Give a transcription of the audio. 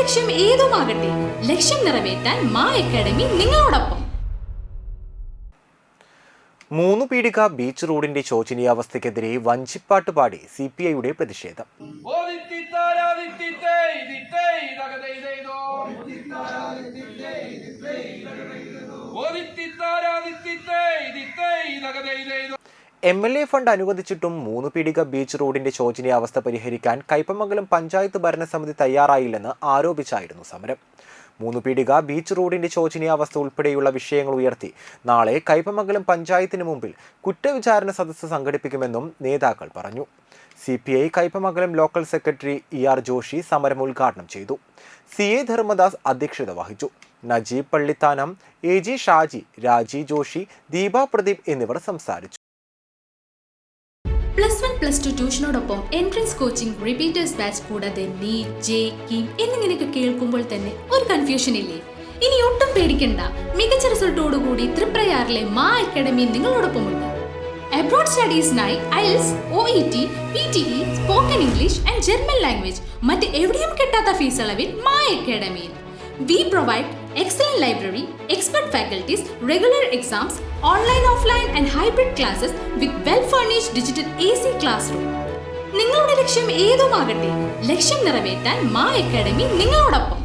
ലക്ഷ്യം ഏതുമാകട്ടെ, ലക്ഷ്യം നിറവേറ്റാൻ മാ അക്കാഡമി നിങ്ങളോടൊപ്പം. 3 പീടിക ബീച്ച് റോഡിന്റെ ശോചനീയാവസ്ഥയ്ക്കെതിരെ വഞ്ചിപ്പാട്ട് പാടി CPIയുടെ പ്രതിഷേധം. MLA ഫണ്ട് അനുവദിച്ചിട്ടും 3 പീടിക ബീച്ച് റോഡിന്റെ ശോചനീയാവസ്ഥ പരിഹരിക്കാൻ കയ്പമംഗലം പഞ്ചായത്ത് ഭരണസമിതി തയ്യാറായില്ലെന്ന് ആരോപിച്ചായിരുന്നു സമരം. 3 പീടിക ബീച്ച് റോഡിന്റെ ശോചനീയാവസ്ഥ ഉൾപ്പെടെയുള്ള വിഷയങ്ങൾ ഉയർത്തി നാളെ കയ്പമംഗലം പഞ്ചായത്തിന് മുമ്പിൽ കുറ്റവിചാരണ സദസ്സ് സംഘടിപ്പിക്കുമെന്നും നേതാക്കൾ പറഞ്ഞു. CPI Kaipamangalam local secretary ER Joshi സമരം ഉദ്ഘാടനം ചെയ്തു. CA ധർമ്മദാസ് അധ്യക്ഷത വഹിച്ചു. നജീബ് പള്ളിത്താനം, AG ഷാജി, രാജി ജോഷി, ദീപ പ്രദീപ് എന്നിവർ സംസാരിച്ചു. +1, +2 ട്യൂഷനോടൊപ്പം എൻട്രൻസ് കോച്ചിംഗ്, റിപ്പീറ്റേഴ്സ് ബാച്ച് കൂടാതെ നീറ്റ്, JEE എന്നിങ്ങനെയൊക്കെ കേൾക്കുമ്പോൾ തന്നെ ഒരു കൺഫ്യൂഷൻ ഇല്ലേ? ഇനി ഒട്ടും പേടിക്കണ്ട. മികച്ച റിസൾട്ടോടുകൂടി തൃപ്രയാറിലെ മാ അക്കാഡമി നിങ്ങളോടൊപ്പമുണ്ട്. അബ്രോഡ് സ്റ്റഡീസിനായി IELTS, OET, PTE, spoken English and German language മറ്റ് എവിടെയും കിട്ടാത്ത ഫീസ് അളവിൽ മാ അക്കാഡമിയിൽ. We provide excellent library, expert faculties, regular exams, online, offline and hybrid classes with well-furnished digital AC classroom. നിങ്ങളുടെ ലക്ഷ്യം ഏതുമാകട്ടെ, ലക്ഷ്യം നിറവേറ്റാൻ മാ അക്കാഡമി നിങ്ങളോടൊപ്പം.